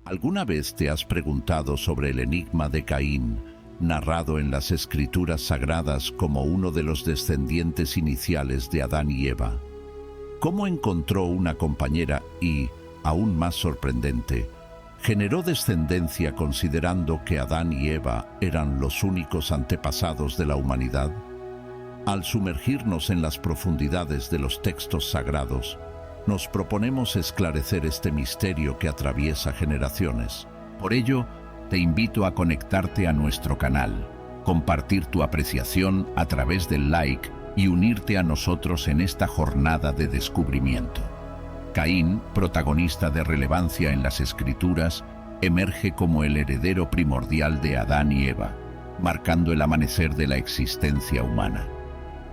¿Alguna vez te has preguntado sobre el enigma de Caín, narrado en las Escrituras Sagradas como uno de los descendientes iniciales de Adán y Eva? ¿Cómo encontró una compañera y, aún más sorprendente, generó descendencia considerando que Adán y Eva eran los únicos antepasados de la humanidad? Al sumergirnos en las profundidades de los textos sagrados, nos proponemos esclarecer este misterio que atraviesa generaciones. Por ello, te invito a conectarte a nuestro canal, compartir tu apreciación a través del like y unirte a nosotros en esta jornada de descubrimiento. Caín, protagonista de relevancia en las Escrituras, emerge como el heredero primordial de Adán y Eva, marcando el amanecer de la existencia humana.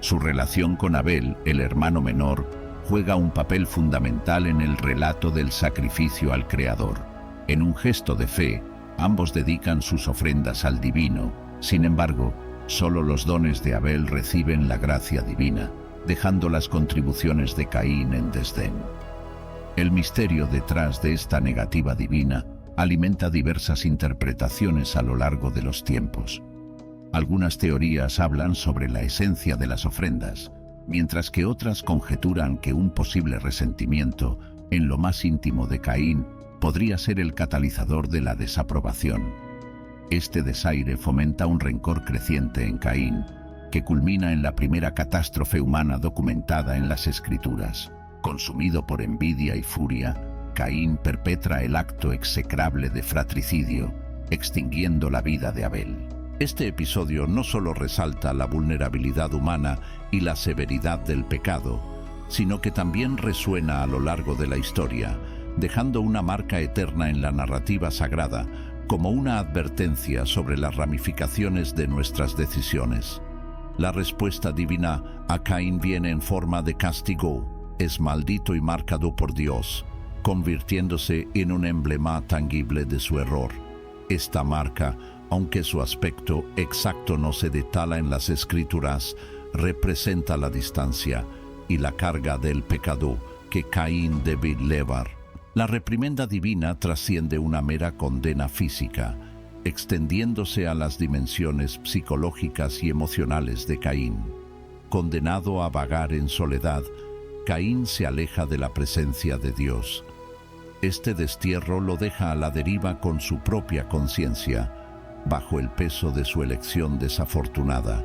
Su relación con Abel, el hermano menor, juega un papel fundamental en el relato del sacrificio al Creador. En un gesto de fe, ambos dedican sus ofrendas al divino. Sin embargo, solo los dones de Abel reciben la gracia divina, dejando las contribuciones de Caín en desdén. El misterio detrás de esta negativa divina alimenta diversas interpretaciones a lo largo de los tiempos. Algunas teorías hablan sobre la esencia de las ofrendas, mientras que otras conjeturan que un posible resentimiento en lo más íntimo de Caín podría ser el catalizador de la desaprobación. Este desaire fomenta un rencor creciente en Caín, que culmina en la primera catástrofe humana documentada en las Escrituras. Consumido por envidia y furia, Caín perpetra el acto execrable de fratricidio, extinguiendo la vida de Abel. Este episodio no solo resalta la vulnerabilidad humana y la severidad del pecado, sino que también resuena a lo largo de la historia, dejando una marca eterna en la narrativa sagrada como una advertencia sobre las ramificaciones de nuestras decisiones. La respuesta divina a Caín viene en forma de castigo. Es maldito y marcado por Dios, convirtiéndose en un emblema tangible de su error. Esta marca, aunque su aspecto exacto no se detalla en las Escrituras, representa la distancia y la carga del pecado que Caín debe llevar. La reprimenda divina trasciende una mera condena física, extendiéndose a las dimensiones psicológicas y emocionales de Caín. Condenado a vagar en soledad, Caín se aleja de la presencia de Dios. Este destierro lo deja a la deriva con su propia conciencia, bajo el peso de su elección desafortunada.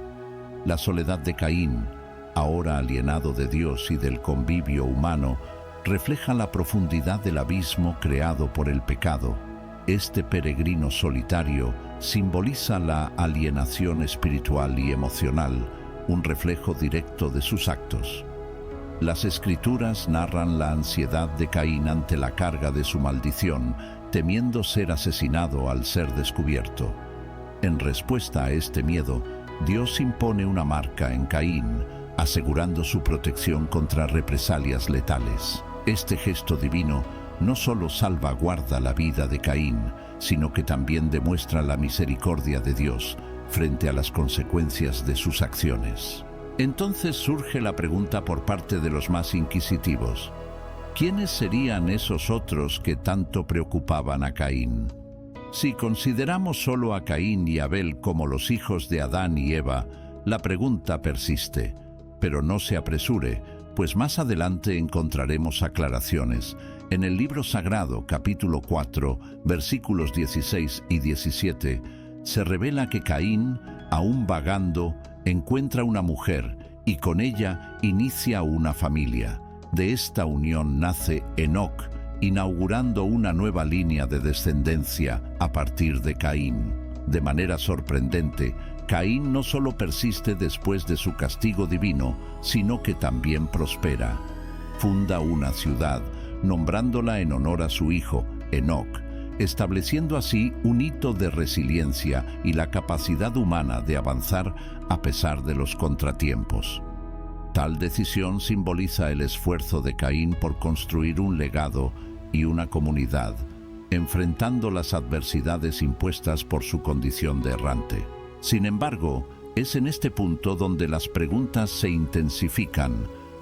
La soledad de Caín, ahora alienado de Dios y del convivio humano, refleja la profundidad del abismo creado por el pecado. Este peregrino solitario simboliza la alienación espiritual y emocional, un reflejo directo de sus actos. Las Escrituras narran la ansiedad de Caín ante la carga de su maldición, temiendo ser asesinado al ser descubierto. En respuesta a este miedo, Dios impone una marca en Caín, asegurando su protección contra represalias letales. Este gesto divino no solo salvaguarda la vida de Caín, sino que también demuestra la misericordia de Dios frente a las consecuencias de sus acciones. Entonces surge la pregunta por parte de los más inquisitivos: ¿quiénes serían esos otros que tanto preocupaban a Caín? Si consideramos solo a Caín y Abel como los hijos de Adán y Eva, la pregunta persiste. Pero no se apresure, pues más adelante encontraremos aclaraciones. En el libro sagrado, capítulo 4, versículos 16 y 17, se revela que Caín, aún vagando, encuentra una mujer y con ella inicia una familia. De esta unión nace Enoc, inaugurando una nueva línea de descendencia a partir de Caín. De manera sorprendente, Caín no solo persiste después de su castigo divino, sino que también prospera. Funda una ciudad, nombrándola en honor a su hijo, Enoc, estableciendo así un hito de resiliencia y la capacidad humana de avanzar a pesar de los contratiempos. Tal decisión simboliza el esfuerzo de Caín por construir un legado y una comunidad, enfrentando las adversidades impuestas por su condición de errante. Sin embargo, es en este punto donde las preguntas se intensifican.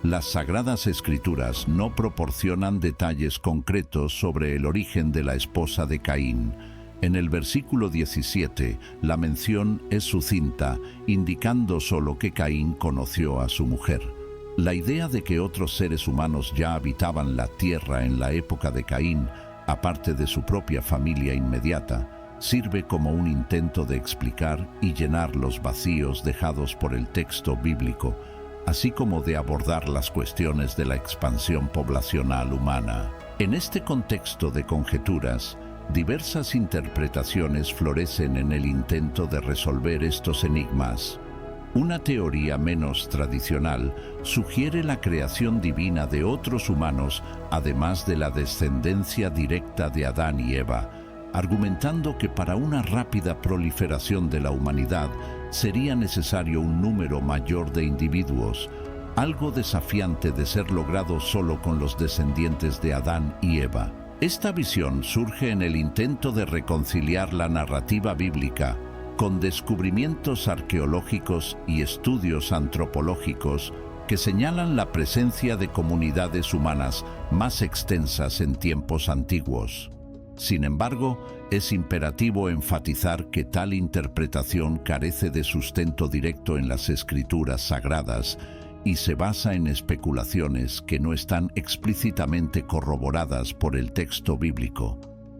Las Sagradas Escrituras no proporcionan detalles concretos sobre el origen de la esposa de Caín. En el versículo 17, la mención es sucinta, indicando solo que Caín conoció a su mujer. La idea de que otros seres humanos ya habitaban la tierra en la época de Caín, aparte de su propia familia inmediata, sirve como un intento de explicar y llenar los vacíos dejados por el texto bíblico, así como de abordar las cuestiones de la expansión poblacional humana. En este contexto de conjeturas, diversas interpretaciones florecen en el intento de resolver estos enigmas. Una teoría menos tradicional sugiere la creación divina de otros humanos, además de la descendencia directa de Adán y Eva, argumentando que para una rápida proliferación de la humanidad sería necesario un número mayor de individuos, algo desafiante de ser logrado solo con los descendientes de Adán y Eva. Esta visión surge en el intento de reconciliar la narrativa bíblica con descubrimientos arqueológicos y estudios antropológicos que señalan la presencia de comunidades humanas más extensas en tiempos antiguos. Sin embargo, es imperativo enfatizar que tal interpretación carece de sustento directo en las Escrituras sagradas y se basa en especulaciones que no están explícitamente corroboradas por el texto bíblico.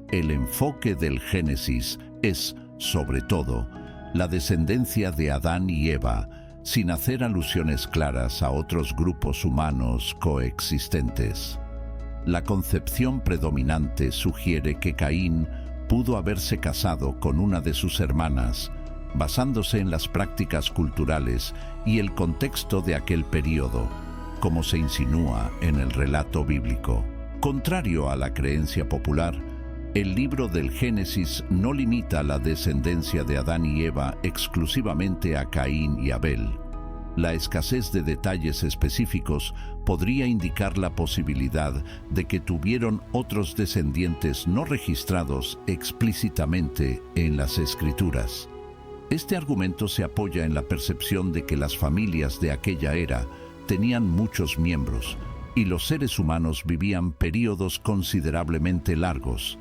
El enfoque del Génesis es, sobre todo, la descendencia de Adán y Eva, sin hacer alusiones claras a otros grupos humanos coexistentes. La concepción predominante sugiere que Caín pudo haberse casado con una de sus hermanas, basándose en las prácticas culturales y el contexto de aquel período, como se insinúa en el relato bíblico. Contrario a la creencia popular, el libro del Génesis no limita la descendencia de Adán y Eva exclusivamente a Caín y Abel. La escasez de detalles específicos podría indicar la posibilidad de que tuvieron otros descendientes no registrados explícitamente en las Escrituras. Este argumento se apoya en la percepción de que las familias de aquella era tenían muchos miembros y los seres humanos vivían períodos considerablemente largos.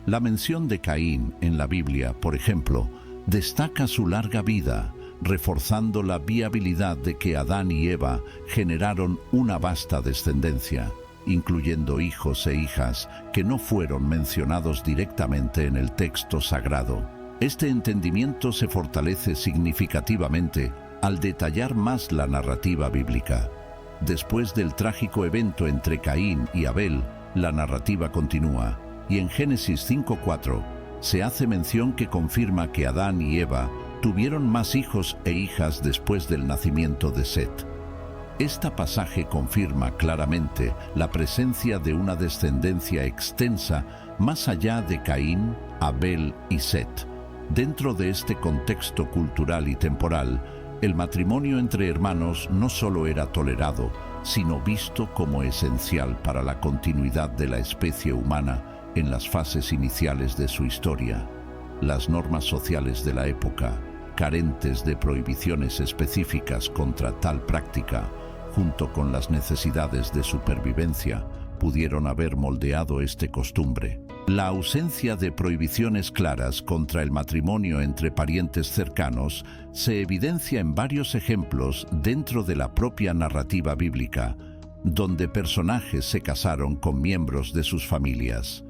La mención de Caín en la Biblia, por ejemplo, destaca su larga vida, reforzando la viabilidad de que Adán y Eva generaron una vasta descendencia, incluyendo hijos e hijas que no fueron mencionados directamente en el texto sagrado. Este entendimiento se fortalece significativamente al detallar más la narrativa bíblica. Después del trágico evento entre Caín y Abel, la narrativa continúa, y en Génesis 5:4 se hace mención que confirma que Adán y Eva tuvieron más hijos e hijas después del nacimiento de Set. Este pasaje confirma claramente la presencia de una descendencia extensa más allá de Caín, Abel y Set. Dentro de este contexto cultural y temporal, el matrimonio entre hermanos no solo era tolerado, sino visto como esencial para la continuidad de la especie humana en las fases iniciales de su historia. Las normas sociales de la época, carentes de prohibiciones específicas contra tal práctica, junto con las necesidades de supervivencia, pudieron haber moldeado esta costumbre. La ausencia de prohibiciones claras contra el matrimonio entre parientes cercanos se evidencia en varios ejemplos dentro de la propia narrativa bíblica, donde personajes se casaron con miembros de sus familias.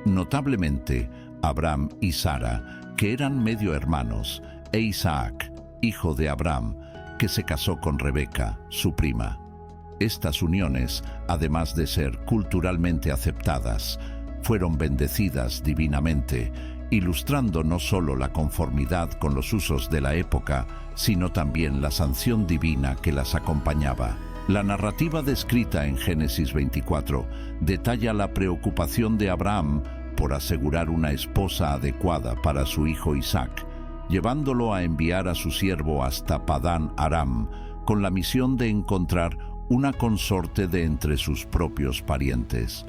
Notablemente, Abraham y Sara, que eran medio hermanos, e Isaac, hijo de Abraham, que se casó con Rebeca, su prima. Estas uniones, además de ser culturalmente aceptadas, fueron bendecidas divinamente, ilustrando no solo la conformidad con los usos de la época, sino también la sanción divina que las acompañaba. La narrativa descrita en Génesis 24 detalla la preocupación de Abraham por asegurar una esposa adecuada para su hijo Isaac, llevándolo a enviar a su siervo hasta Padán Aram, con la misión de encontrar una consorte de entre sus propios parientes.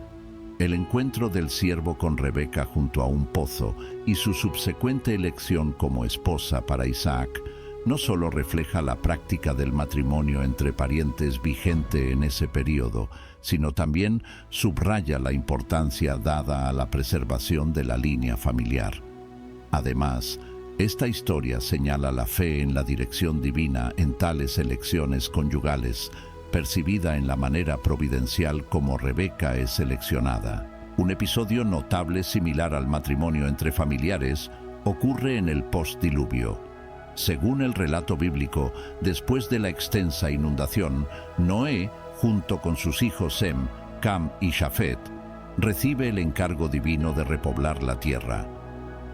El encuentro del siervo con Rebeca junto a un pozo y su subsecuente elección como esposa para Isaac no solo refleja la práctica del matrimonio entre parientes vigente en ese periodo, sino también subraya la importancia dada a la preservación de la línea familiar. Además, esta historia señala la fe en la dirección divina en tales elecciones conyugales, percibida en la manera providencial como Rebeca es seleccionada. Un episodio notable similar al matrimonio entre familiares ocurre en el postdiluvio. Según el relato bíblico, después de la extensa inundación, Noé, junto con sus hijos Sem, Cam y Jafet, recibe el encargo divino de repoblar la tierra.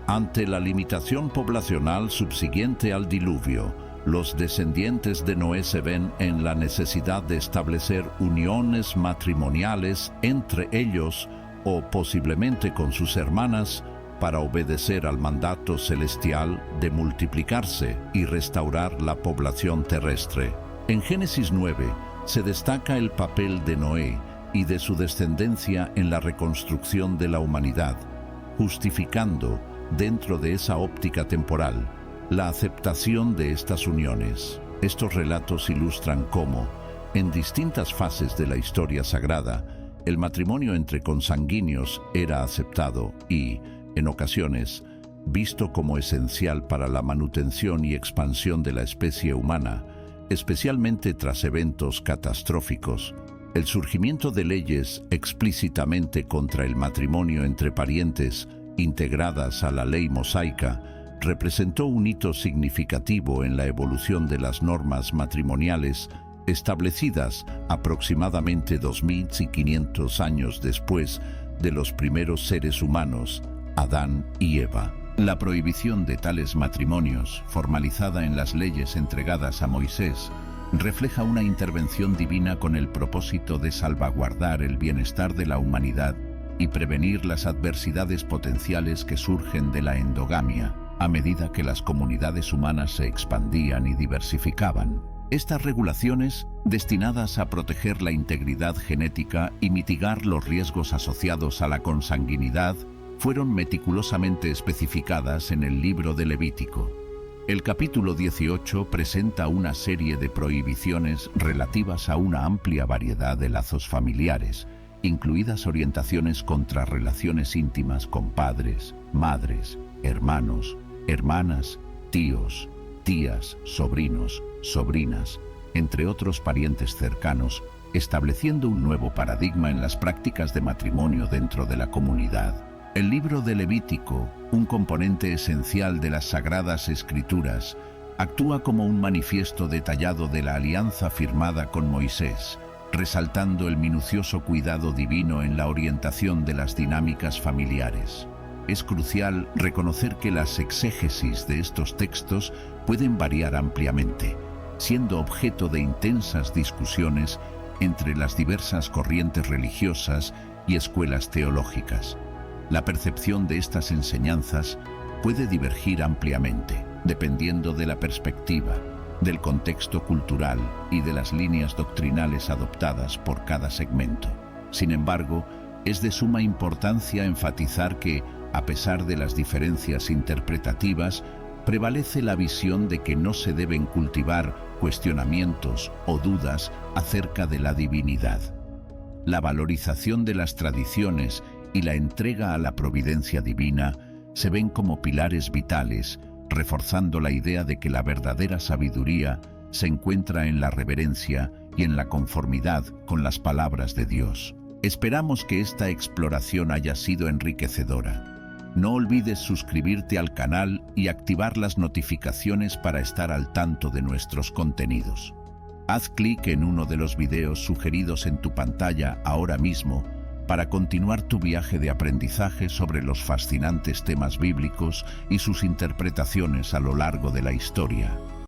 Ante la limitación poblacional subsiguiente al diluvio, los descendientes de Noé se ven en la necesidad de establecer uniones matrimoniales entre ellos o posiblemente con sus hermanas para obedecer al mandato celestial de multiplicarse y restaurar la población terrestre. En Génesis 9 se destaca el papel de Noé y de su descendencia en la reconstrucción de la humanidad, justificando, dentro de esa óptica temporal, la aceptación de estas uniones. Estos relatos ilustran cómo, en distintas fases de la historia sagrada, el matrimonio entre consanguíneos era aceptado y, en ocasiones, visto como esencial para la manutención y expansión de la especie humana, especialmente tras eventos catastróficos. El surgimiento de leyes explícitamente contra el matrimonio entre parientes, integradas a la ley mosaica, representó un hito significativo en la evolución de las normas matrimoniales establecidas aproximadamente 2500 años después de los primeros seres humanos, Adán y Eva. La prohibición de tales matrimonios, formalizada en las leyes entregadas a Moisés, refleja una intervención divina con el propósito de salvaguardar el bienestar de la humanidad y prevenir las adversidades potenciales que surgen de la endogamia, a medida que las comunidades humanas se expandían y diversificaban. Estas regulaciones, destinadas a proteger la integridad genética y mitigar los riesgos asociados a la consanguinidad, fueron meticulosamente especificadas en el libro de Levítico. El capítulo 18 presenta una serie de prohibiciones relativas a una amplia variedad de lazos familiares, incluidas orientaciones contra relaciones íntimas con padres, madres, hermanos, hermanas, tíos, tías, sobrinos, sobrinas, entre otros parientes cercanos, estableciendo un nuevo paradigma en las prácticas de matrimonio dentro de la comunidad. El libro de Levítico, un componente esencial de las Sagradas Escrituras, actúa como un manifiesto detallado de la alianza firmada con Moisés, resaltando el minucioso cuidado divino en la orientación de las dinámicas familiares. Es crucial reconocer que las exégesis de estos textos pueden variar ampliamente, siendo objeto de intensas discusiones entre las diversas corrientes religiosas y escuelas teológicas. La percepción de estas enseñanzas puede divergir ampliamente, dependiendo de la perspectiva, del contexto cultural y de las líneas doctrinales adoptadas por cada segmento. Sin embargo, es de suma importancia enfatizar que, a pesar de las diferencias interpretativas, prevalece la visión de que no se deben cultivar cuestionamientos o dudas acerca de la divinidad. La valorización de las tradiciones y la entrega a la providencia divina se ven como pilares vitales, reforzando la idea de que la verdadera sabiduría se encuentra en la reverencia y en la conformidad con las palabras de Dios. Esperamos que esta exploración haya sido enriquecedora. No olvides suscribirte al canal y activar las notificaciones para estar al tanto de nuestros contenidos. Haz clic en uno de los videos sugeridos en tu pantalla ahora mismo para continuar tu viaje de aprendizaje sobre los fascinantes temas bíblicos y sus interpretaciones a lo largo de la historia.